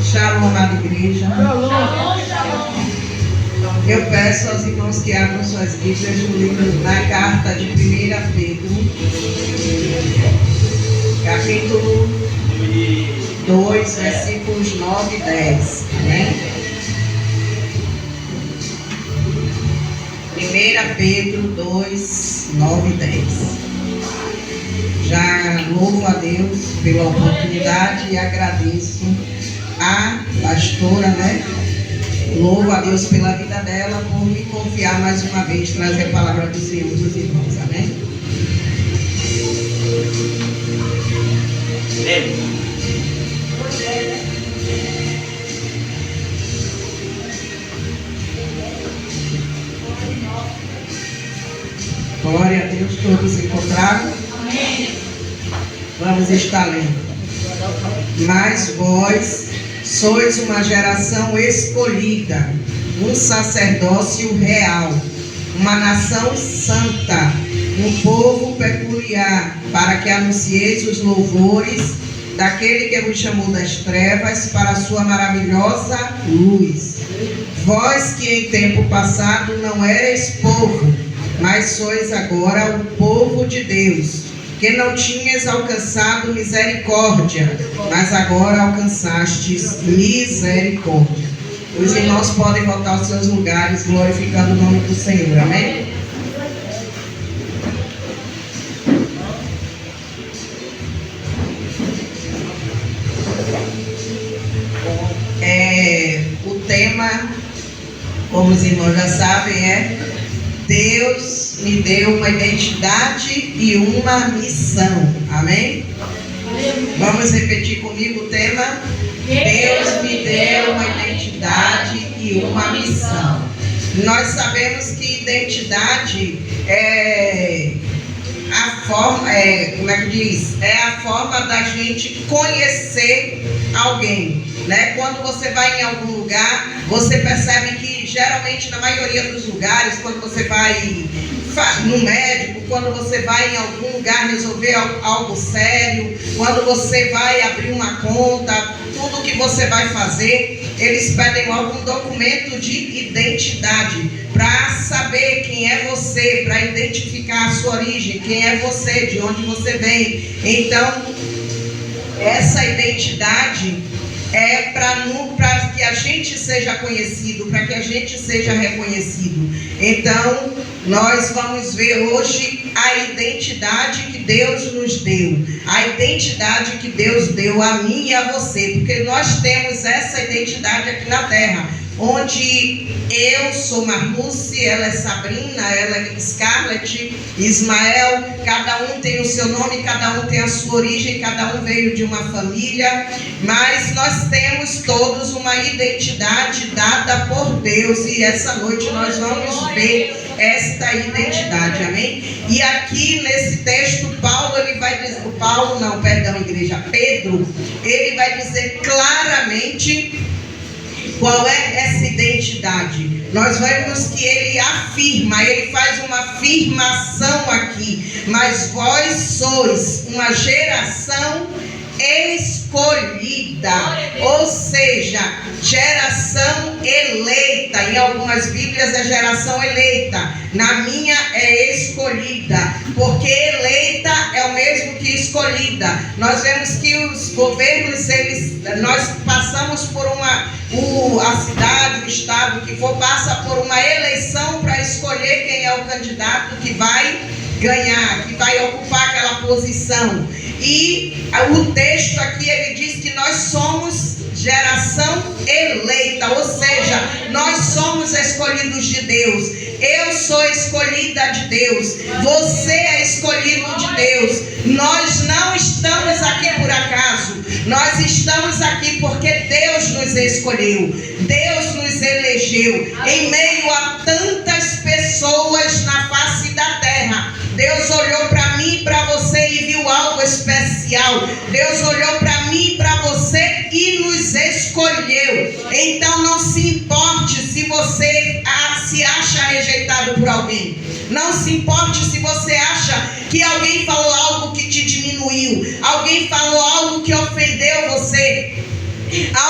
Shalom, amada igreja. Eu peço aos irmãos que abram suas Bíblias no livro, na carta de 1 Pedro, capítulo 2, versículos 9 e 10. Amém? 1 Pedro 2, 9 e 10. Já louvo a Deus pela oportunidade e agradeço a pastora, Louvo a Deus pela vida dela, por me confiar mais uma vez, trazer a palavra do Senhor dos irmãos. Amém? Glória a Deus, todos encontraram? Amém. Vamos estar lendo. Mas vós sois uma geração escolhida, um sacerdócio real, uma nação santa, um povo peculiar, para que anuncieis os louvores daquele que vos chamou das trevas para a sua maravilhosa luz. Vós que em tempo passado não erais povo, mas sois agora o povo de Deus, que não tinhas alcançado misericórdia, mas agora alcançastes misericórdia. Os irmãos podem voltar aos seus lugares, glorificando o nome do Senhor. Amém? O tema, como os irmãos já sabem, é Deus me deu uma identidade e uma missão. Amém? Vamos repetir comigo o tema? Deus me deu uma identidade e uma missão. Nós sabemos que identidade é a forma, é a forma da gente conhecer alguém, Quando você vai em algum lugar, você percebe que geralmente na maioria dos lugares, quando você vai no médico, quando você vai em algum lugar resolver algo sério, quando você vai abrir uma conta, tudo que você vai fazer, eles pedem logo um documento de identidade para saber quem é você, para identificar a sua origem, quem é você, de onde você vem. Então, essa identidade é para que a gente seja conhecido, para que a gente seja reconhecido. Então, nós vamos ver hoje a identidade que Deus nos deu, a identidade que Deus deu a mim e a você, porque nós temos essa identidade aqui na terra, onde eu sou Marluce, ela é Sabrina, ela é Scarlett, Ismael, cada um tem o seu nome, cada um tem a sua origem, cada um veio de uma família, mas nós temos todos uma identidade dada por Deus, e essa noite nós vamos ver esta identidade, amém? E aqui nesse texto, Pedro, ele vai dizer claramente qual é essa identidade. Nós vemos que ele afirma, ele faz uma afirmação aqui. Mas vós sois uma geração escolhida, ou seja, geração eleita. Em algumas Bíblias é geração eleita, na minha é escolhida, porque eleita é o mesmo que escolhida. Nós vemos que os governos, nós passamos por a cidade, o estado que for, passa por uma eleição para escolher quem é o candidato que vai ganhar, que vai ocupar aquela posição. E o texto aqui, ele diz que nós somos geração eleita, ou seja, nós somos escolhidos de Deus. Eu sou escolhida de Deus, você é escolhido de Deus. Nós não estamos aqui por acaso, nós estamos aqui porque Deus nos escolheu, Deus nos elegeu. Em meio a tantas pessoas na face da terra, Deus olhou para mim e para você e viu algo especial. Deus olhou para mim e para você e nos escolheu. Então não se importe se você se acha rejeitado por alguém. Não se importe se você acha que alguém falou algo que te diminuiu, alguém falou algo que ofendeu você.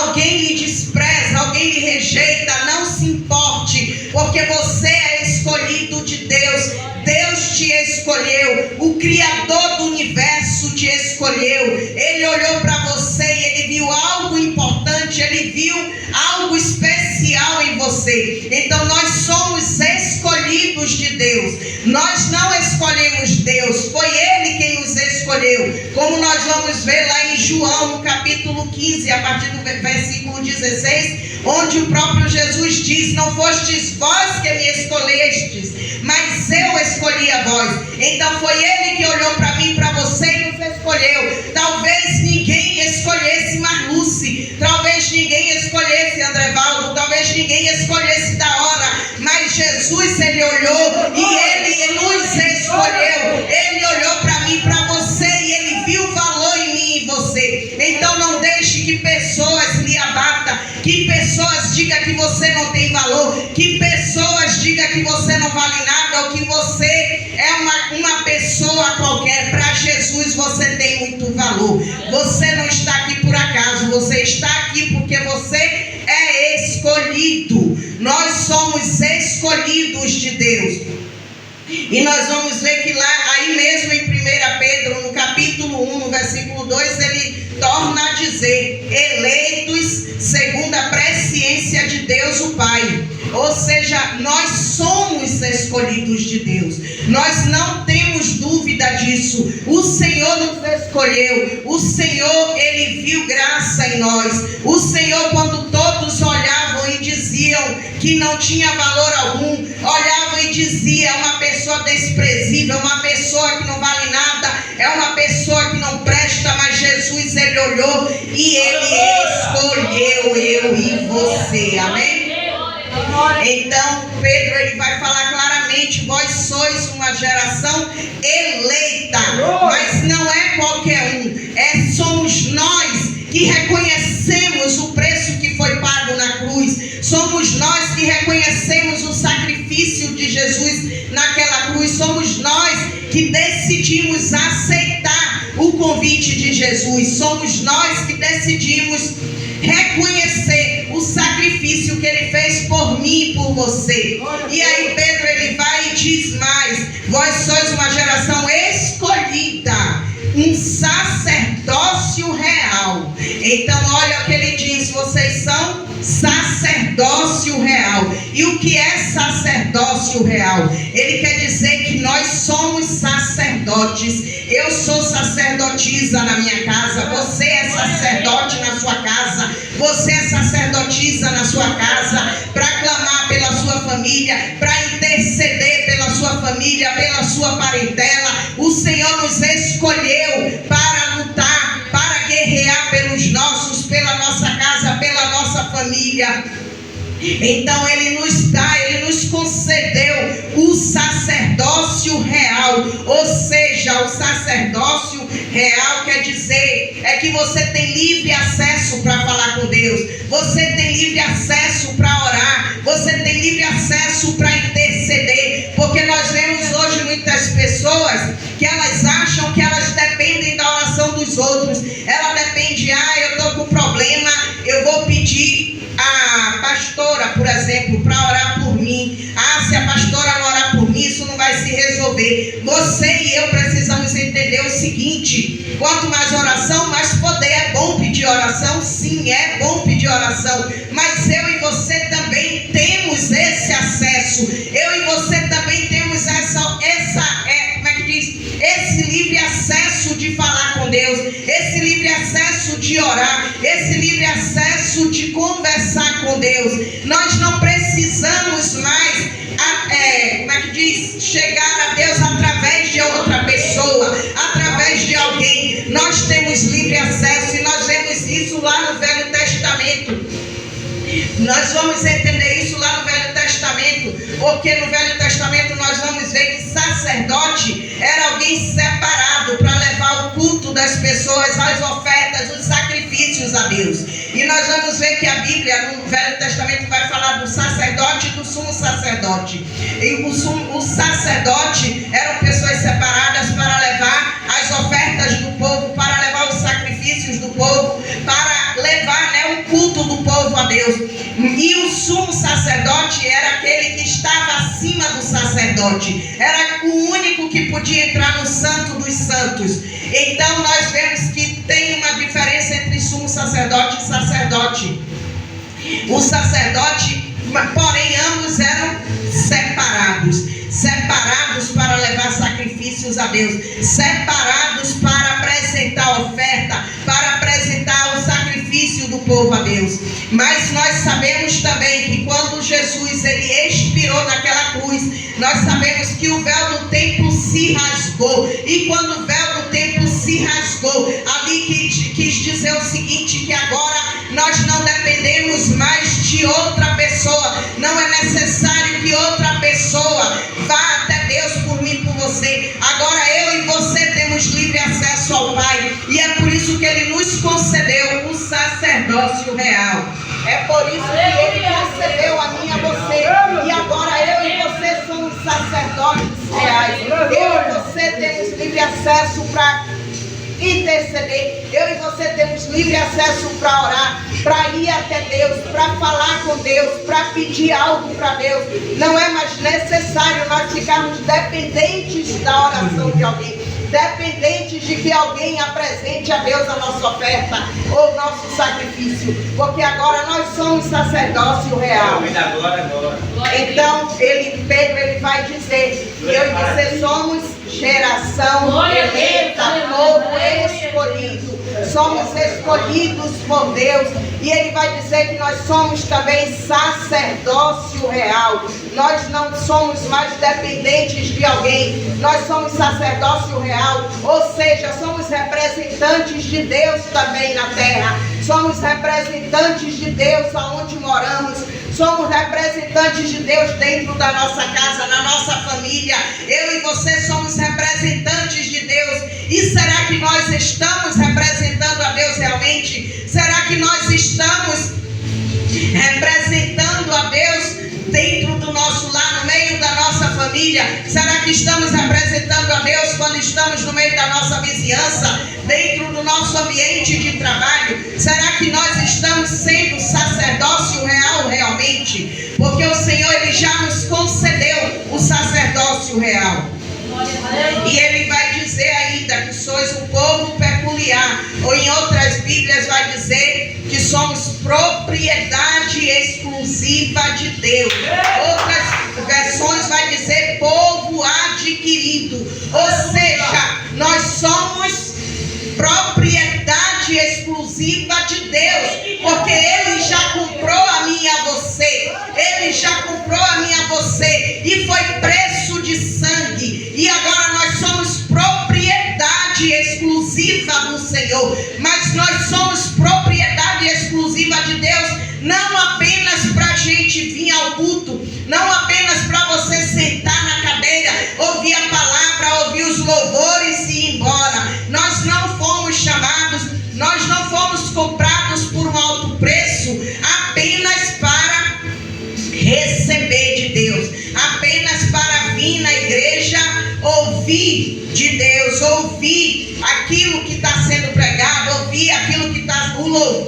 alguém lhe despreza, alguém lhe rejeita, não se importe, porque você é escolhido de Deus. Deus te escolheu, o Criador do universo te escolheu. Ele olhou para você e ele viu algo importante, ele viu algo especial em você. Então nós somos escolhidos de Deus. Nós não escolhemos Deus, foi Ele quem nos escolheu. Como nós vamos ver lá em João, no capítulo 15, a partir do versículo 16, onde o próprio Jesus diz: não fostes vós que me escolhestes, mas eu escolhi a vós. Então foi Ele que olhou para mim, para você e nos escolheu. Talvez ninguém escolhesse Marluce, talvez ninguém escolhesse Andrevaldo, talvez ninguém escolhesse da hora, mas Jesus, Ele olhou e Ele nos escolheu. Ele olhou para mim, para você, e Ele viu valor em mim e em você. Então não deixe que pessoas lhe abatam, que pessoas digam que você não tem valor, que pessoas digam que você não vale nada, ou que você é uma pessoa qualquer. Para Jesus você tem muito valor. Você não está aqui por acaso, você está aqui porque você é escolhido. Nós somos escolhidos de Deus. E nós vamos ver que lá, aí mesmo em 1 Pedro, no capítulo 1, no versículo 2, ele torna a dizer: eleitos segundo a presciência de Deus o Pai. Ou seja, nós somos escolhidos de Deus. Nós não temos dúvida disso. O Senhor nos escolheu. O Senhor, Ele viu graça em nós. O Senhor, quando todos olhavam e diziam que não tinha valor algum, olhavam e diziam: é uma pessoa desprezível, uma pessoa que não vale nada, é uma pessoa que não presta. Mas Jesus, Ele olhou e Ele escolheu eu e você. Amém? Então Pedro, ele vai falar claramente: vós sois uma geração eleita, mas não é qualquer um, somos nós que reconhecemos o preço que foi pago na cruz. Somos nós que reconhecemos o sacrifício de Jesus naquela cruz. Somos nós que decidimos aceitar o convite de Jesus. Somos nós que decidimos reconhecer o sacrifício que Ele fez por mim e por você. E aí Pedro, ele vai e diz mais: vós sois uma geração escolhida, um sacerdócio real. Então olha o que ele diz: vocês são sacerdócio real. E o que é sacerdócio real? Ele quer dizer que nós somos sacerdotes. Eu sou sacerdotisa na minha casa, você é sacerdote na sua casa, você é sacerdotisa na sua casa, para clamar pela sua família, para interceder pela sua família, pela sua parentela. O Senhor nos escolheu para lutar, para guerrear pelos nossos, pela nossa casa, pela nossa família. Então Ele nos concedeu o sacerdócio real. Ou seja, o sacerdócio real quer dizer que você tem livre acesso para falar com Deus, você tem livre acesso para orar, você tem livre acesso para interceder. Porque nós vemos hoje muitas pessoas que elas acham que elas dependem da oração dos outros. Ela depende: eu estou com problema, eu vou pedir a pastora, por exemplo, para orar por mim. Se a pastora não orar por mim, isso não vai se resolver. Você e eu precisamos entender o seguinte: quanto mais oração, mais poder. É bom pedir oração? Sim, é bom pedir oração. Mas eu e você também temos esse acesso. Eu e você também temos esse livre acesso de falar com Deus, esse livre acesso de orar, esse livre acesso de conversar com Deus. Nós não precisamos mais chegar a Deus através de outra pessoa, através de alguém. Nós temos livre acesso, e nós vemos isso lá no Velho Testamento. Nós vamos entender isso lá no Velho Testamento, porque no Velho Testamento nós vamos ver que sacerdote era alguém separado para levar o culto das pessoas, as ofertas, os sacrifícios a Deus. E nós vamos ver que a Bíblia no Velho Testamento vai falar do sacerdote e do sumo sacerdote. E o sacerdote eram pessoas separadas para levar as ofertas do povo, para levar os sacrifícios do povo, para levar o culto sacerdote. Era o único que podia entrar no Santo dos Santos. Então nós vemos que tem uma diferença entre sumo sacerdote e sacerdote. O sacerdote, porém ambos eram separados para levar sacrifícios a Deus, separados para apresentar oferta, para apresentar o sacrifício do povo a Deus. Mas nós sabemos também que quando Jesus ele expirou naquela cruz, nós sabemos que o véu do templo se rasgou. E quando o véu do templo se rasgou, ali quis dizer o seguinte, que agora nós não dependemos mais de outra pessoa. Não é necessário que outra pessoa vá até Deus por mim, por você. Agora eu e você temos livre acesso ao Pai. E é por isso que Ele nos concedeu o sacerdócio real. É por isso que Ele concedeu a mim e a você. E agora eu e você somos sacerdotes reais. Eu e você temos livre acesso para interceder. Eu e você temos livre acesso para orar, para ir até Deus, para falar com Deus, para pedir algo para Deus. Não é mais necessário nós ficarmos dependentes da oração de alguém, dependentes de que alguém apresente a Deus a nossa oferta ou nosso sacrifício, porque agora nós somos sacerdócio real. Então Pedro ele vai dizer que eu e você somos geração eleita, povo escolhido. Somos escolhidos por Deus. E ele vai dizer que nós somos também sacerdócio real. Nós não somos mais dependentes de alguém. Nós somos sacerdócio real. Ou seja, somos representantes de Deus também na terra. Somos representantes de Deus aonde moramos. Somos representantes de Deus dentro da nossa casa, na nossa família. Eu e você somos representantes de Deus. E será que nós estamos representando a Deus realmente? Será que nós estamos representando a Deus dentro do nosso lar, no meio da nossa família? Será que estamos representando a Deus quando estamos no meio da nossa vizinhança, dentro do nosso ambiente de trabalho? Será que nós estamos sendo sacerdócio real realmente? Porque o Senhor ele já nos concedeu o sacerdócio real. E ele vai dizer ainda que sois um povo peculiar, ou em outras Bíblias vai dizer que somos propriedade exclusiva de Deus. Outras versões vai dizer povo adquirido. Ou seja, nós somos propriedade exclusiva de Deus, porque Ele já comprou a mim e a você. Ele já comprou a mim e a você, e foi preço de sangue. E agora nós somos propriedade exclusiva do Senhor. Mas nós somos propriedade exclusiva de Deus, não apenas para a gente vir ao culto, não apenas para você sentar na cadeira, ouvir a palavra, ouvir os louvores e ir embora. Nós não fomos chamados, nós não fomos comprados por um alto preço apenas para receber de Deus, apenas para vir na igreja, ouvir de Deus, ouvir aquilo que está sendo pregado, ouvir aquilo que está,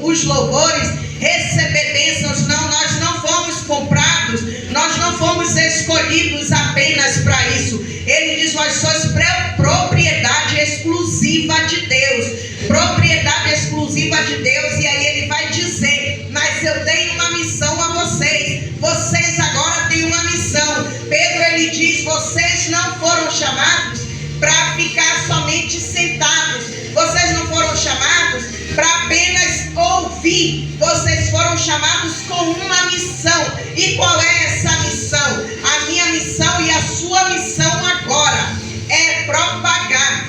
os louvores, receber bênçãos. Não, nós não fomos comprados, nós não fomos escolhidos apenas para isso. Ele diz: vós sois propriedade exclusiva de Deus, propriedade exclusiva de Deus. E aí ele vai dizer: mas eu tenho uma missão a vocês, vocês agora têm uma missão. Pedro ele diz: vocês não foram chamados para ficar somente sentados, vocês não foram chamados para apenas ouvir, vocês foram chamados com uma missão. E qual é essa missão? A minha missão e a sua missão agora é propagar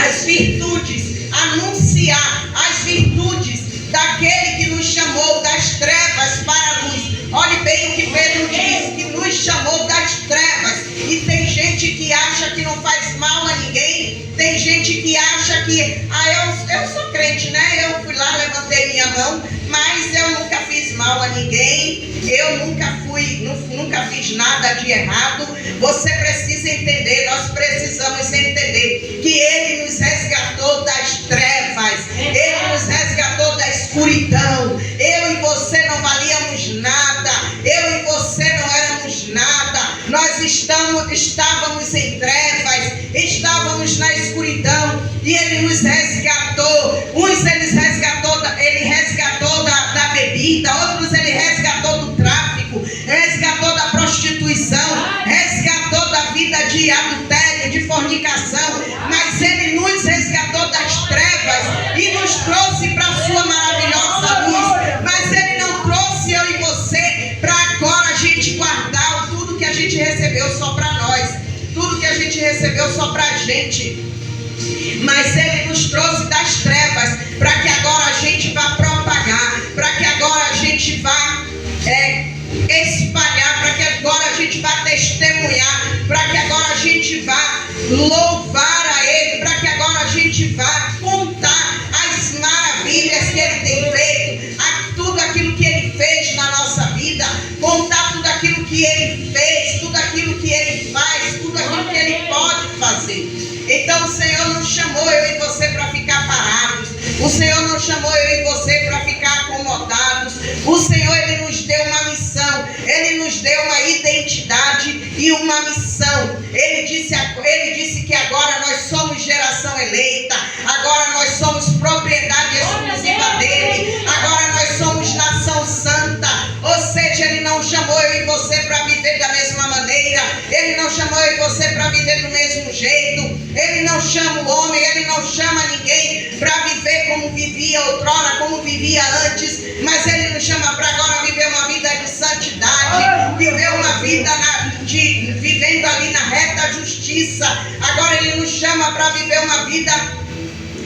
as virtudes, anunciar as virtudes daquele que nos chamou das trevas para a luz. Olhe bem o que Pedro diz, que nos chamou das trevas. E tem gente que acha que não faz mal a ninguém. Tem gente que acha que eu sou crente, né? Eu fui lá, levantei minha mão, mas eu nunca fiz mal a ninguém. Eu nunca fiz nada de errado. Você precisa entender, nós precisamos entender que Ele nos resgatou das trevas, Ele nos resgatou da escuridão. Eu e você não valíamos nada, eu e você não éramos nada. Nós estávamos e nos trouxe para a sua maravilhosa luz. Mas Ele não trouxe eu e você para agora a gente guardar tudo que a gente recebeu só para nós, tudo que a gente recebeu só para a gente. Mas Ele nos trouxe das trevas para que agora a gente vá propagar, para que agora a gente vá espalhar, para que agora a gente vá testemunhar, para que agora a gente vá louvar a Ele, para que agora a gente vá contar as maravilhas que Ele tem feito, tudo aquilo que Ele fez na nossa vida, contar tudo aquilo que Ele fez, tudo aquilo que Ele faz, tudo aquilo que Ele pode fazer. Então o Senhor não chamou eu e você para ficar parados. O Senhor não chamou eu e você para ficar acomodados. O Senhor, Ele nos deu uma missão. Ele nos deu uma identidade e uma missão. Ele disse que agora nós somos geração eleita. Agora nós somos propriedade exclusiva dEle. Agora nós somos nação santa. Ou seja, Ele não chamou eu e você para viver da mesma maneira. Ele não chamou eu e você para viver do mesmo jeito. Ele não chama o homem, Ele não chama ninguém para viver como vivia outrora, como vivia antes, mas Ele nos chama para agora viver uma vida de santidade, viver uma vida vivendo ali na reta justiça. Agora Ele nos chama para viver uma vida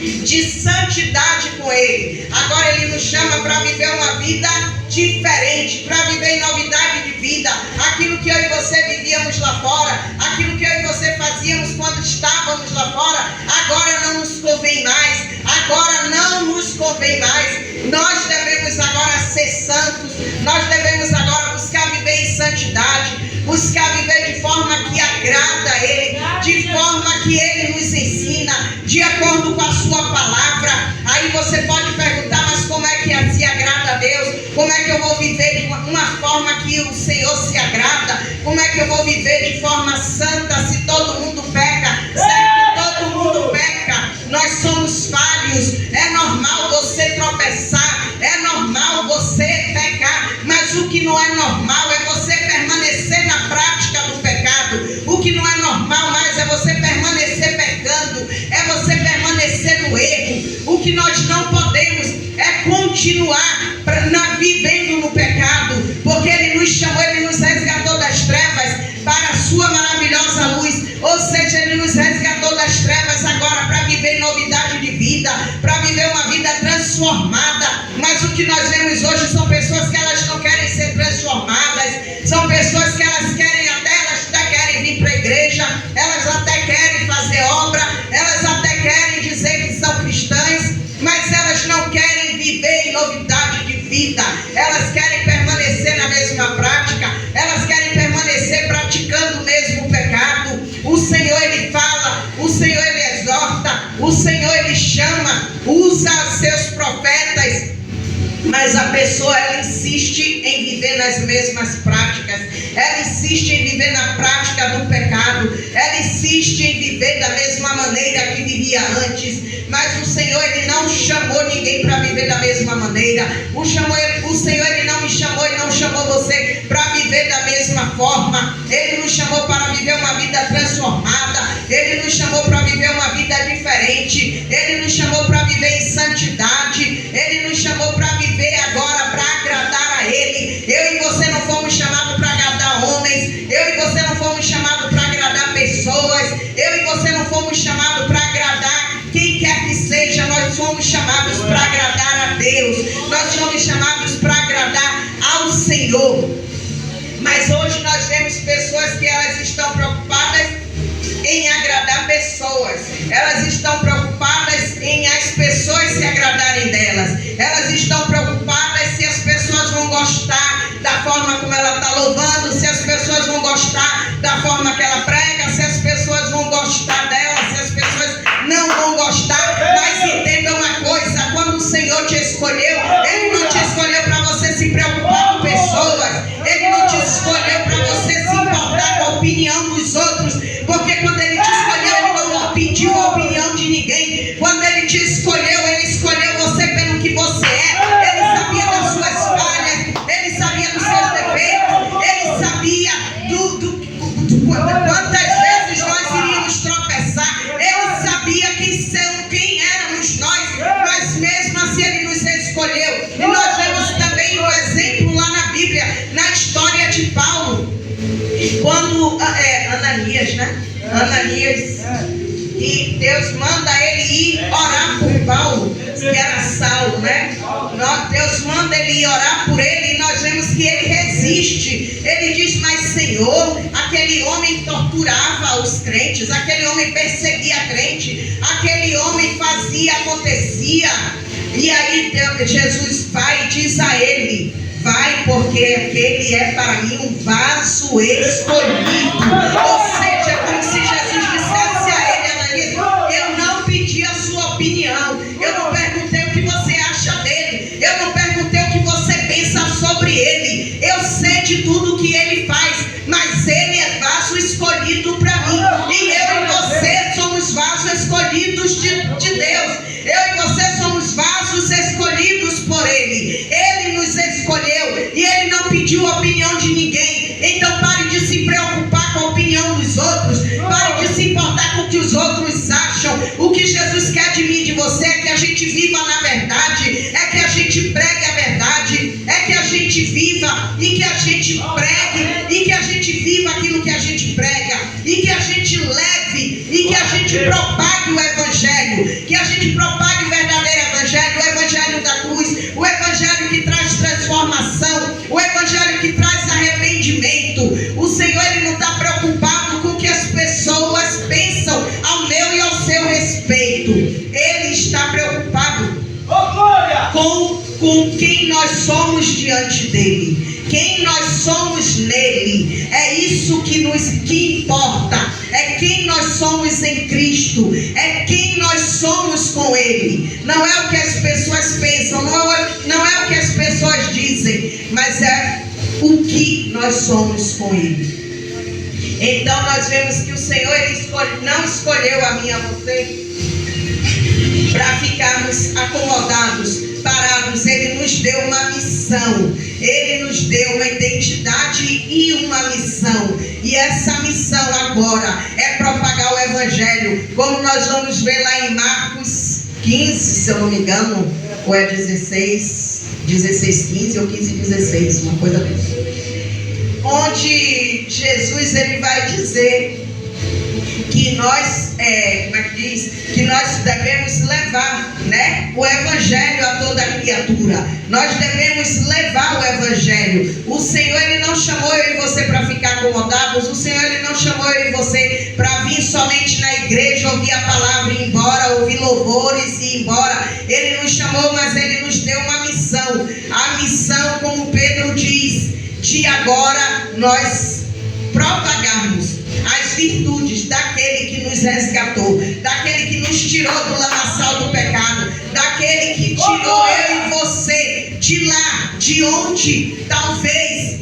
de santidade com Ele. Agora Ele nos chama para viver uma vida diferente, para viver em novidade de vida. Aquilo que eu e você vivíamos lá fora, aquilo que eu e você fazíamos quando estávamos lá fora, agora não nos convém mais. Agora não nos convém mais. Nós devemos agora ser santos. Nós devemos agora buscar viver em santidade, buscar viver de forma que agrada a Ele, de forma que Ele nos ensina, de acordo com a sua palavra. Aí você pode perguntar, mas como é que se agrada a Deus? Como é que eu vou viver de uma forma que o Senhor se agrada? Como é que eu vou viver de forma santa se todo mundo peca? Certo? Todo mundo peca. Nós somos falhos. É normal você tropeçar. É normal você pecar. Mas o que não é normal é você permanecer na prática do pecado. O que não é normal mais é você permanecer pecando. É você permanecer no erro. O que nós não podemos é continuar vivendo no pecado, porque Ele nos chamou, Ele nos resgatou das trevas para a sua maravilhosa luz. Ou seja, Ele nos resgatou das trevas agora para viver novidade de vida, para viver uma vida transformada. Mas o que nós vemos hoje são pessoas que elas não querem ser transformadas, são pessoas que elas até querem vir para a igreja, elas até querem fazer obra, elas até querem dizer que são cristãs, mas elas não querem viver em novidade de vida. Elas querem permanecer na mesma prática, elas querem permanecer praticando o mesmo pecado. O Senhor, Ele fala, o Senhor, Ele exorta, o Senhor, Ele chama, usa seus profetas, mas a pessoa, ela insiste em viver nas mesmas práticas, ela insiste em viver na prática do pecado, ela insiste em viver da mesma maneira que vivia antes. Mas o Senhor, Ele não chamou ninguém para viver da mesma maneira. O Senhor, Ele não me chamou e não chamou você para viver da mesma forma. Ele nos chamou para viver uma vida transformada. Ele nos chamou para viver uma vida diferente. Ele nos chamou para viver em santidade. Ele nos chamou para viver agora para agradar a Ele. Eu e você não fomos chamados para agradar homens. Eu e você não fomos chamados para agradar pessoas. Eu e você não fomos chamados para agradar quem quer que seja. Nós somos chamados para agradar a Deus. Nós somos chamados para agradar ao Senhor. Mas hoje nós vemos pessoas que elas estão preocupadas em agradar pessoas. Elas estão preocupadas em as pessoas se agradarem delas. Elas estão preocupadas se as pessoas vão gostar da forma como ela está louvando, se as pessoas vão gostar da forma que ela prega, se as pessoas vão gostar dela, se as pessoas não vão gostar. Mas entenda uma coisa, quando o Senhor te escolheu, Ele não te escolheu para você se preocupar com pessoas. Ele não te escolheu para você se importar com a opinião dos outros, porque quando Ele te escolheu, Ele não pediu a opinião de ninguém. Quando Ele te escolheu, Ele escolheu você pelo que você é. Ele sabia das suas falhas, Ele sabia dos seus defeitos, Ele sabia quantas vezes nós iríamos tropeçar. Ele sabia quem éramos nós, mas né? Ananias. E Deus manda ele ir orar por Paulo, que era Saulo, né? Deus manda ele ir orar por ele e nós vemos que ele resiste. Ele diz: mas Senhor, aquele homem torturava os crentes, aquele homem perseguia a crente, aquele homem fazia, acontecia. E aí Jesus vai e diz a ele: vai, porque aquele é para mim um vaso escolhido. Ou seja, é como se Jesus dissesse a ele: Ananias, eu não pedi a sua opinião, eu não perguntei o que você acha dele, eu não perguntei o que você pensa sobre ele, eu sei de tudo que ele faz, mas ele é vaso escolhido para mim, e eu e você somos vasos escolhidos de Deus. Eu e você somos vasos escolhidos por ele. Ele nos escolheu e ele não pediu a opinião de ninguém. Então pare de se preocupar com a opinião dos outros, pare de se importar com o que os outros acham. O que Jesus quer de mim e de você é que a gente viva na verdade, é que a gente pregue a verdade, é que a gente viva e que a gente pregue, e que a gente viva aquilo que a gente prega, e que a gente leve, e que a gente propague o evangelho, que a gente propague o verdadeiro evangelho, o evangelho da cruz, o evangelho que traz transformação, o evangelho que traz arrependimento. O Senhor, ele não está preocupado com o que as pessoas pensam ao meu e ao seu respeito. Ele está preocupado com quem nós somos diante dele, quem nós somos nele. É isso que importa. É quem nós somos em Cristo, é quem nós somos com ele. Não é o que as pessoas pensam, não é o que as pessoas dizem, mas é o que nós somos com ele. Então nós vemos que o Senhor, ele não escolheu a mim e a você para ficarmos acomodados, parados. Ele nos deu uma missão, ele nos deu uma identidade e uma missão. E essa missão agora é propagar o evangelho, como nós vamos ver lá em Marcos 15, se eu não me engano, ou é 16, 15 ou 15, 16, uma coisa dessa. Onde Jesus, ele vai dizer que nós, que nós devemos levar, né, o evangelho a toda criatura. Nós devemos levar o evangelho. O Senhor, ele não chamou eu e você para ficar acomodados. O Senhor, ele não chamou eu e você para vir somente na igreja, ouvir a palavra e ir embora, ouvir louvores e ir embora. Ele nos chamou, mas ele nos deu uma missão. A missão, como Pedro diz, de agora nós propagarmos as virtudes daquele que nos resgatou, daquele que nos tirou do lamaçal do pecado, daquele que tirou eu e você de lá, de onde talvez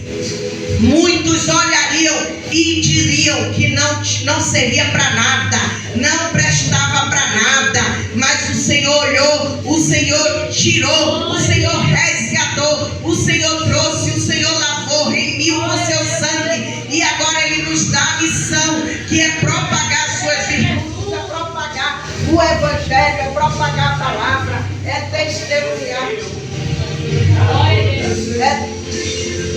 muitos olhariam e diriam que não servia para nada, não prestava para nada. Mas o Senhor olhou, o Senhor tirou, o Senhor resgatou, o Senhor trouxe, o Senhor lavou, remiu com seu sangue. E agora ele nos dá a missão, que é propagar suas virtudes, é propagar o evangelho, é propagar a palavra, é testemunhar.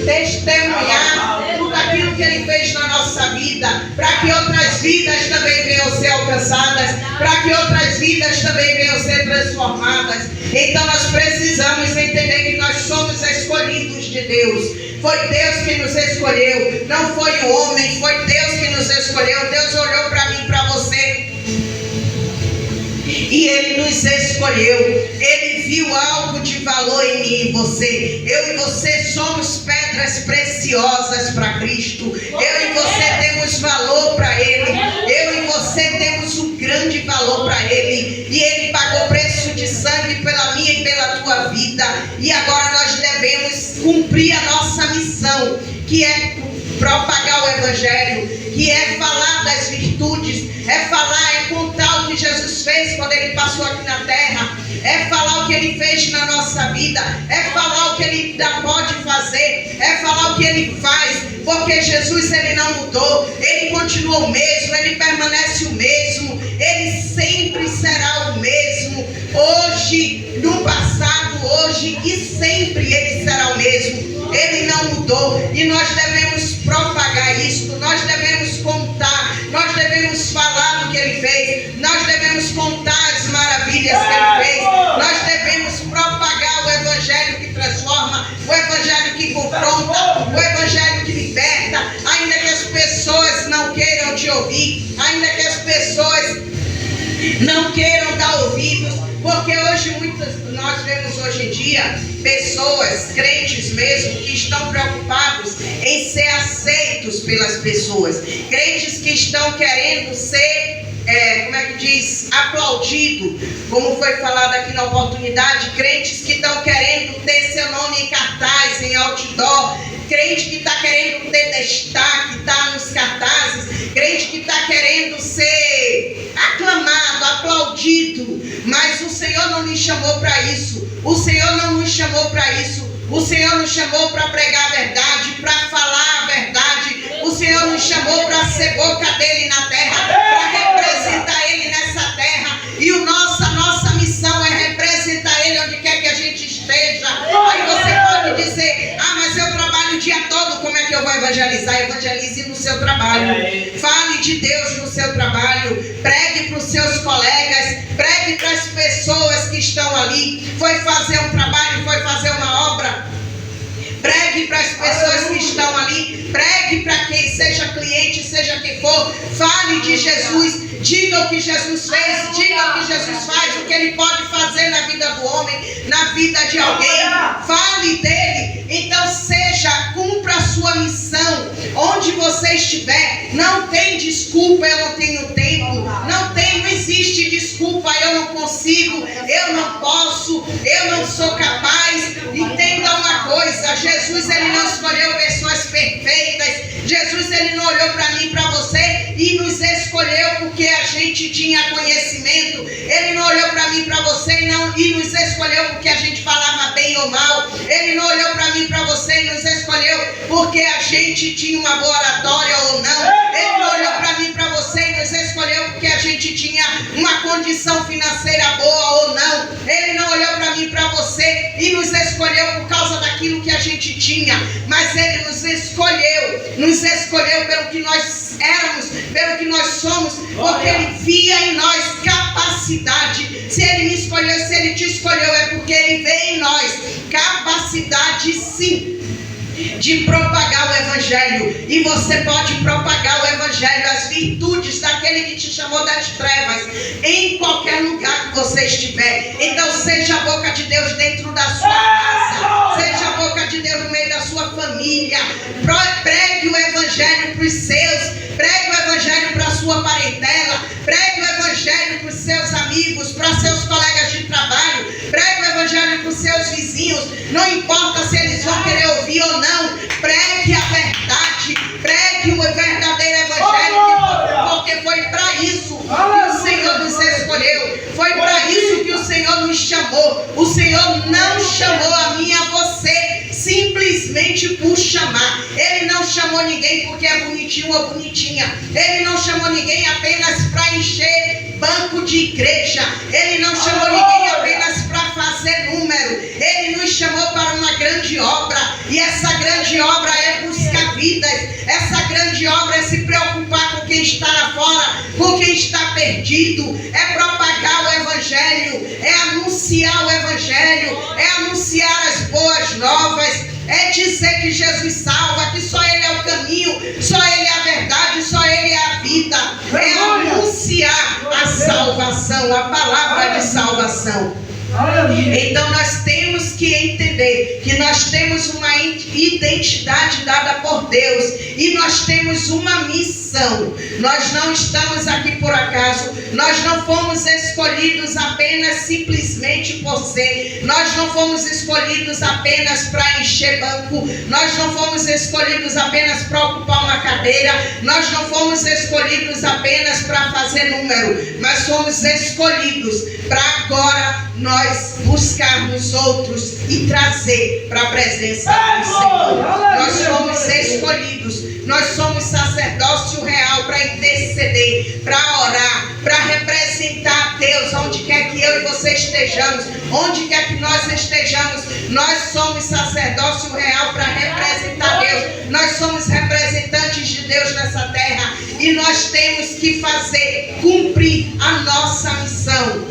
Testemunhar tudo aquilo que ele fez na nossa vida, para que outras vidas também venham ser alcançadas, para que outras vidas também venham ser transformadas. Então nós precisamos entender que nós somos escolhidos de Deus. Foi Deus que nos escolheu, não foi o homem, foi Deus que nos escolheu. Deus olhou para mim, para você, e ele nos escolheu. Ele viu algo de valor em mim e você. Eu e você somos pedras preciosas para Cristo. Eu e você temos valor para ele. Eu e você temos um grande valor para ele. E ele pagou preço de sangue pela minha e pela tua vida. E agora nós devemos cumprir a nossa missão, que é propagar o evangelho, que é falar das virtudes, é falar, é contar o que Jesus fez quando ele passou aqui na terra, é falar o que ele fez na nossa vida, é falar o que ele ainda pode fazer, é falar o que ele faz, porque Jesus, ele não mudou, ele continua o mesmo, ele permanece o mesmo, ele sempre será o mesmo, hoje, no passado, hoje e sempre ele será o mesmo. Ele não mudou, e nós devemos propagar isso, nós devemos contar, nós devemos Não queiram dar ouvidos, porque nós vemos hoje em dia pessoas, crentes mesmo, que estão preocupados em ser aceitos pelas pessoas. Crentes que estão querendo ser, aplaudido, como foi falado aqui na oportunidade. Crentes que estão querendo ter seu nome em cartaz, em outdoor. Crente que está querendo ter destaque, está nos cartazes. Crente que está querendo ser aclamado, aplaudido. Mas o Senhor não nos chamou para isso. O Senhor não nos chamou para isso. O Senhor nos chamou para pregar a verdade, para falar a verdade. O Senhor nos chamou para ser boca dele na terra, para representar ele nessa terra. E a nossa missão é representar ele onde quer que a gente esteja. Aí você pode dizer: mas eu trabalho o dia todo, como é que eu vou evangelizar? Evangelize no seu trabalho. Fale de Deus no seu trabalho. Pregue para os seus colegas. Pregue para as pessoas que estão ali. Foi fazer um trabalho, foi fazer uma obra. Pregue para as pessoas que estão ali. Pregue para quem seja cliente, seja quem for. Fale de Jesus. Diga o que Jesus fez. Diga o que Jesus faz. O que ele pode fazer na vida do homem, na vida de alguém. Fale dele. Então cumpra a sua missão. Onde você estiver, não tem desculpa: eu não tenho tempo. Não existe desculpa: eu não consigo, eu não posso, eu não sou capaz. Entenda uma coisa: Jesus, ele não escolheu pessoas perfeitas. Jesus, ele não olhou para mim e para você e nos escolheu porque a gente tinha conhecimento. Ele não olhou para mim e para você e nos escolheu porque a gente falava bem ou mal. Ele não olhou para mim e para você e nos escolheu porque a gente tinha uma boa oratória ou não. Ele não olhou para mim e para você e nos escolheu porque a gente tinha uma condição financeira boa ou não. Ele não olhou para mim e para você e nos escolheu por causa daquilo que a gente tinha. Mas ele nos escolheu pelo que nós éramos, pelo que nós somos, porque ele via em nós capacidade. Se ele me escolheu, se ele te escolheu, é porque ele vê em nós capacidade, sim, de propagar o Evangelho. E você pode propagar o Evangelho, as virtudes daquele que te chamou das trevas, em qualquer lugar que você estiver. Então seja a boca de Deus dentro da sua casa, seja a boca de Deus no meio da sua família. Pregue o Evangelho para os seus, pregue o Evangelho para a sua parentela, pregue o Evangelho para os seus amigos, para seus colegas de trabalho, pregue o Evangelho para os seus vizinhos. Não importa se eles vão querer ouvir ou não, pregue a verdade, pregue o verdadeiro Evangelho, porque foi para isso que o Senhor nos escolheu, foi para isso que o Senhor nos chamou. O Senhor não chamou a mim e a você simplesmente por chamar. Ele não chamou ninguém porque é bonitinho ou bonitinha. Ele não chamou ninguém apenas para encher banco de igreja. Ele não chamou ninguém apenas para fazer número. Ele nos chamou para uma grande obra. E essa grande obra é buscar vidas. Essa grande obra é se preocupar com quem está lá fora, com quem está perdido. É propagar o Evangelho, é anunciar o Evangelho, é anunciar as boas novas, é dizer que Jesus salva, que só Ele é o caminho, só Ele é a verdade, só Ele é a vida. É anunciar a salvação, a palavra de salvação. Então nós temos que entender que nós temos uma identidade dada por Deus e nós temos uma missão. Nós não estamos aqui por acaso. Nós não fomos escolhidos apenas simplesmente por ser. Nós não fomos escolhidos apenas para encher banco. Nós não fomos escolhidos apenas para ocupar uma cadeira. Nós não fomos escolhidos apenas para fazer número. Mas fomos escolhidos para agora nós buscarmos outros e trazer para a presença do Senhor. Nós somos escolhidos, nós somos sacerdócio real para interceder, para orar, para representar a Deus onde quer que eu e você estejamos, onde quer que nós estejamos. Nós somos sacerdócio real para representar Deus. Nós somos representantes de Deus nessa terra e nós temos que cumprir a nossa missão.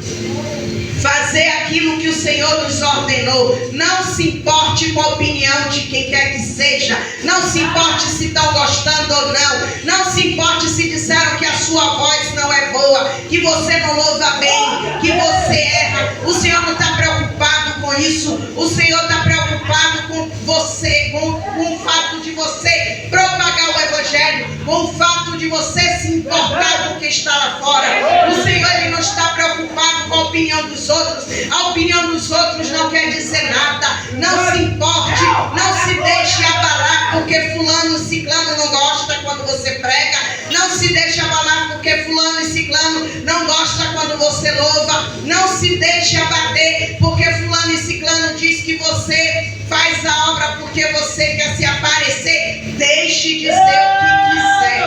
fazer aquilo que o Senhor nos ordenou. Não se importe com a opinião de quem quer que seja. Não se importe se estão gostando ou não. Não se importe se disseram que a sua voz não é boa, que você não louva bem, que você erra. O Senhor não está preocupado com isso. O Senhor está preocupado com você, com o fato de você propagar o Evangelho, com o fato de você se importar com o que está lá fora. O Senhor, Ele não está preocupado com a opinião dos outros. A opinião dos outros não quer dizer nada. Não se importe, não se deixe abalar porque fulano e ciclano não gosta quando você prega. Não se deixe abalar porque fulano e ciclano não gosta quando você louva. Não se deixe abater porque fulano e ciclano diz que você faz a obra porque você quer se aparecer. Deixe dizer o que quiser.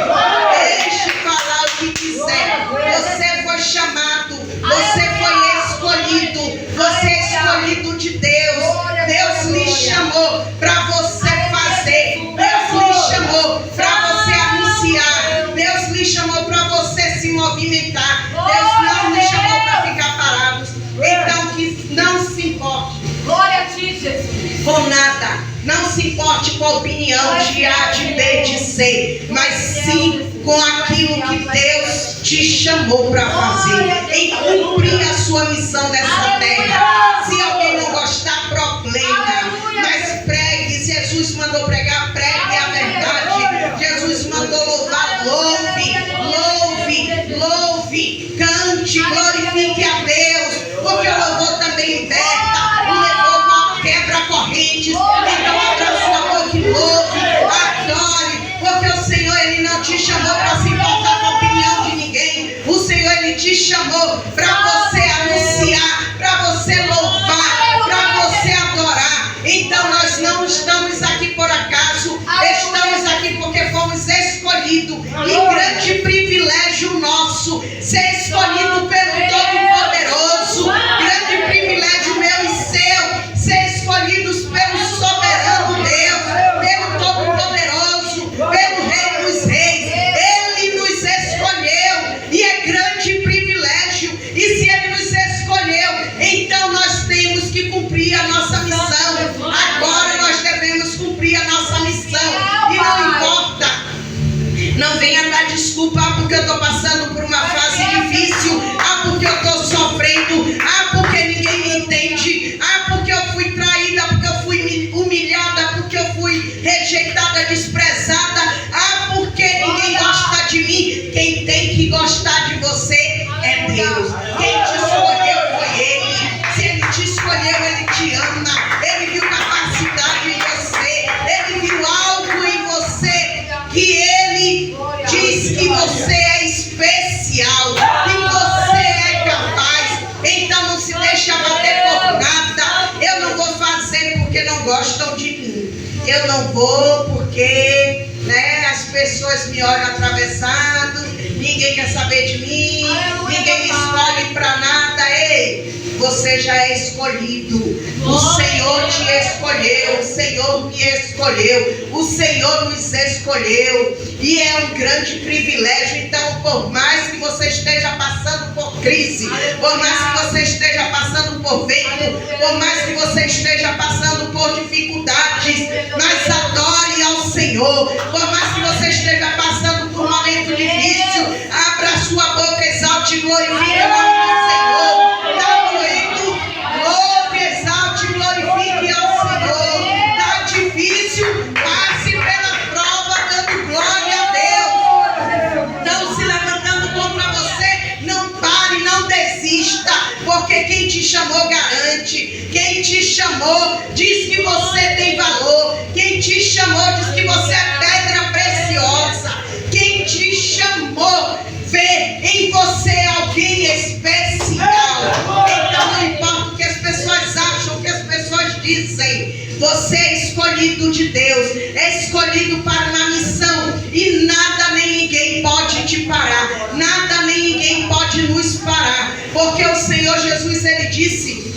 Deixe falar o que quiser. Você foi chamado. Você foi escolhido. Você é escolhido de Deus. Deus lhe chamou para você fazer. Deus lhe chamou para você anunciar. Deus lhe chamou para você se movimentar. Deus não lhe chamou para ficar parados. Então que não se importe. Glória a ti, Jesus. Com nada. Não se importe com a opinião de A, de B, de C, mas sim com aquilo que Deus te chamou para fazer, em cumprir a sua missão nessa terra. Se alguém não gostar, problema, mas pregue. Jesus mandou pregar, pregue a verdade. Jesus mandou louvar, louve, louve, louve, cante, glorifique a Deus, porque o louvor também liberta, o louvor quebra correntes. Então abra sua boca e louve, adore, porque o Senhor, Ele não te chamou para se importar com a opinião de ninguém. O Senhor, Ele te chamou para você anunciar, para você louvar, para você adorar. Então nós não estamos aqui por acaso, estamos aqui porque fomos escolhidos. E grande privilégio nosso ser escolhido pelo Todo-Poderoso. Grande privilégio meu e seu ser escolhidos pelo soberano Deus, pelo Todo-Poderoso, pelo Rei dos Reis. Ele nos escolheu e é grande privilégio. E se Ele nos escolheu, então nós temos que cumprir a nossa missão. Agora nós devemos cumprir a nossa missão. E não importa, não venha dar desculpa, porque eu estou passando por uma fase difícil, porque eu estou sofrendo, porque ninguém me entende, porque eu fui traída, porque eu fui humilhada, porque eu fui rejeitada, desprezada, porque ninguém gosta de mim. Quem tem que gostar de você é Deus. Quem te escolheu foi Ele. Se Ele te escolheu, Ele te ama. Ele viu capacidade em você. Ele viu algo em você que Ele diz que você é especial, que você é capaz. Então não se deixe abater por nada. Eu não vou fazer porque não gostam de mim. Eu não vou porque as pessoas me olham atravessado. Ninguém quer saber de mim. Ninguém me escolhe para nada. Ei, você já é escolhido. O Senhor te escolheu. O Senhor me escolheu. O Senhor nos escolheu. E é um grande privilégio. Então, por mais que você esteja passando por crise, por mais que você esteja passando por vento, por mais que você esteja passando por dificuldades, mas adore ao Senhor. Por mais que você esteja passando por um momento difícil, abra a sua boca, exalte e glorifique o nome do Senhor. Está doendo? Louve, exalte e glorifique ao Senhor. Está difícil? Passe pela prova dando glória a Deus. Estão se levantando contra você? Não pare, não desista, porque quem te chamou garante. Quem te chamou diz que você tem valor. Quem te chamou diz que você é pedra preciosa. Quem te chamou vê em você alguém especial. Então não importa o que as pessoas acham, o que as pessoas dizem. Você é escolhido de Deus, é escolhido para uma missão. E nada nem ninguém pode te parar. Nada nem ninguém pode nos parar. Porque o Senhor Jesus, Ele disse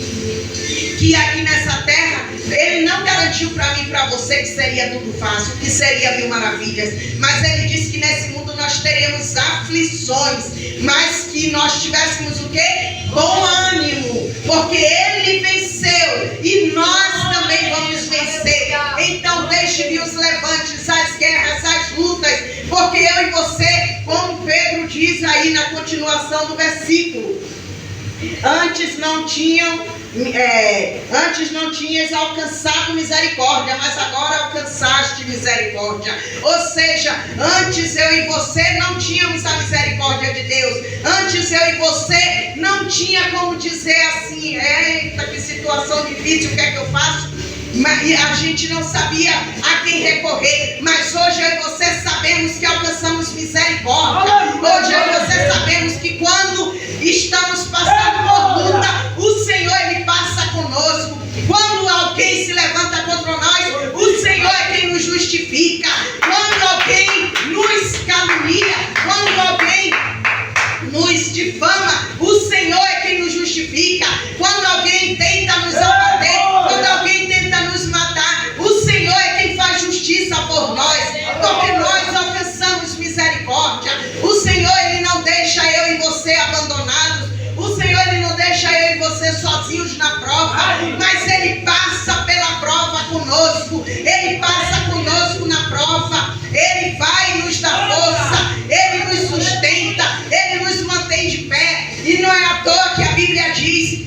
que aqui nessa terra, Ele não garantiu para mim e para você que seria tudo fácil, que seria mil maravilhas. Mas Ele disse que nesse mundo nós teremos aflições, mas que nós tivéssemos o quê? Bom ânimo. porque Ele venceu e nós também vamos vencer. Então deixe que os levantes, as guerras, as lutas, porque eu e você, como Pedro diz aí na continuação do versículo, antes não tinhas alcançado misericórdia, mas agora alcançaste misericórdia. Ou seja, antes eu e você não tínhamos a misericórdia de Deus. Antes eu e você não tinha como dizer assim: eita, que situação difícil, o que é que eu faço? E a gente não sabia a quem recorrer, mas hoje eu e você sabemos que alcançamos misericórdia. Hoje eu e você sabemos que quando estamos passando por luta, o Senhor Ele passa conosco. Quando alguém se levanta contra nós, o Senhor é quem nos justifica. Quando alguém nos calunia, quando alguém nos difama, o Senhor é quem nos justifica. Quando alguém tenta nos abater, quando alguém tenta nos matar, o Senhor é quem faz justiça por nós, porque nós alcançamos misericórdia. O Senhor Ele não deixa eu e você abandonados. O Senhor Ele não deixa eu e você sozinhos na prova, mas Ele passa pela prova conosco. Ele passa conosco na prova. Ele vai nos dar força, Ele nos sustenta, Ele nos mantém de pé. E não é à toa que a Bíblia diz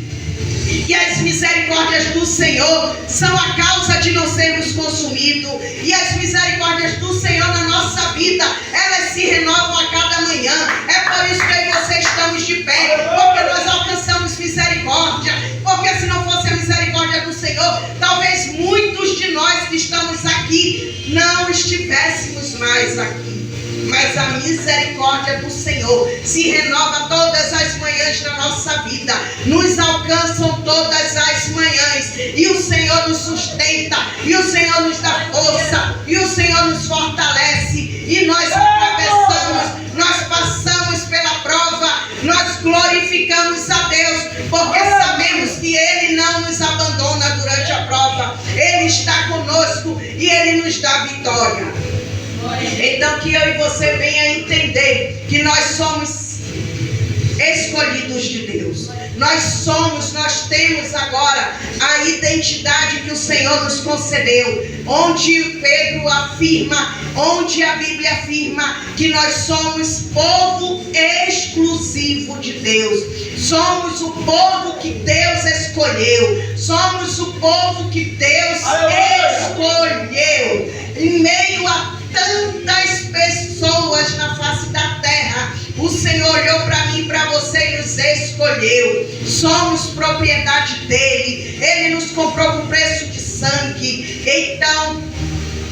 que as misericórdias do Senhor são a causa de não sermos consumidos. E as misericórdias do Senhor na nossa vida, elas se renovam a cada manhã. É por isso que eu e você estamos de pé, porque nós alcançamos misericórdia. Porque se não fosse a misericórdia do Senhor, talvez muitos de nós que estamos aqui não estivéssemos mais aqui. Mas a misericórdia do Senhor se renova todas as manhãs da nossa vida, nos alcançam todas as manhãs, e o Senhor nos sustenta, e o Senhor nos dá força, e o Senhor nos fortalece, e nós atravessamos, nós passamos pela prova, nós glorificamos a Deus, porque sabemos que Ele não nos abandona durante a prova, Ele está conosco e Ele nos dá vitória. Então que eu e você venha entender que nós somos escolhidos de Deus. Nós temos agora a identidade que o Senhor nos concedeu, onde Pedro afirma, onde a Bíblia afirma que nós somos povo exclusivo de Deus. Somos o povo que Deus escolheu. Somos o povo que Deus escolheu. Em meio a tantas pessoas na face da terra, o Senhor olhou para mim e para você e nos escolheu. Somos propriedade dele. Ele nos comprou com preço de sangue. Então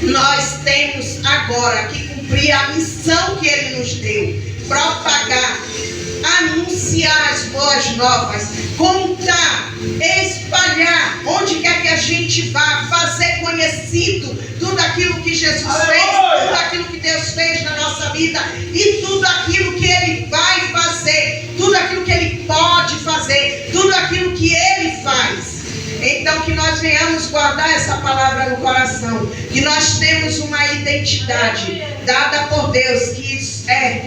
nós temos agora que cumprir a missão que Ele nos deu: propagar, anunciar as boas novas, contar, espalhar, onde quer que a gente vá, fazer conhecido tudo aquilo que Jesus fez, tudo aquilo que Deus fez na nossa vida e tudo aquilo que Ele vai fazer, tudo aquilo que Ele pode fazer, tudo aquilo que Ele faz. Então que nós venhamos guardar essa palavra no coração, que nós temos uma identidade dada por Deus, que é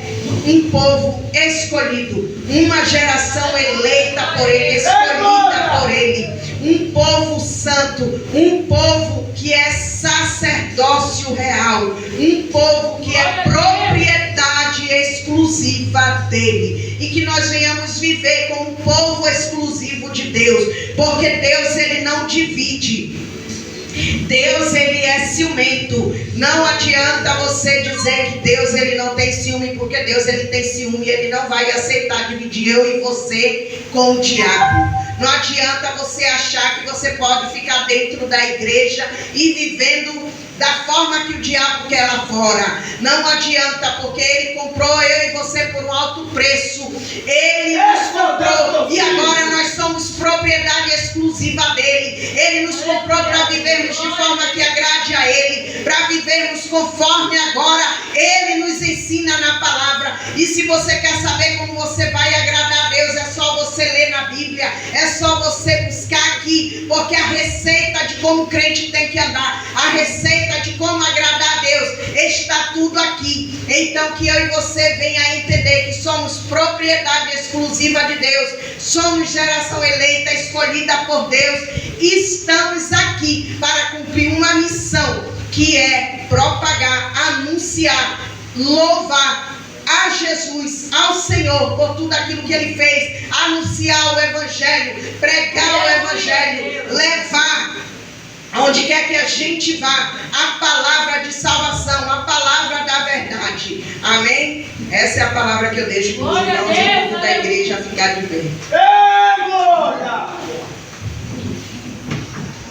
um povo escolhido, uma geração eleita por Ele, escolhida por Ele, um povo santo, um povo que é sacerdócio real, um povo que é propriedade exclusiva dele, e que nós venhamos viver como um povo exclusivo de Deus, porque Deus Ele não divide. Deus Ele é ciumento. Não adianta você dizer que Deus Ele não tem ciúme, porque Deus Ele tem ciúme e Ele não vai aceitar dividir eu e você com o diabo. Não adianta você achar que você pode ficar dentro da igreja e vivendo da forma que o diabo quer lá fora. Não adianta, porque Ele comprou eu e você por um alto preço. Ele nos comprou e agora nós somos propriedade exclusiva dele. Ele nos comprou para vivermos de forma que agrade a Ele, para vivermos conforme agora Ele nos ensina na palavra. E se você quer saber como você vai agradar a Deus, é só você ler na Bíblia, é só você buscar aqui, porque a receita de como o crente tem que andar, a receita de como agradar a Deus, está tudo aqui. Então que eu e você venha a entender que somos propriedade exclusiva de Deus, somos geração eleita, escolhida por Deus, e estamos aqui para cumprir uma missão, que é propagar, anunciar, louvar a Jesus, ao Senhor, por tudo aquilo que Ele fez, anunciar o Evangelho, pregar o Evangelho, levar aonde quer que a gente vá a palavra de salvação, a palavra da verdade. Amém? Essa é a palavra que eu deixo para os irmãos da igreja ficar de pé.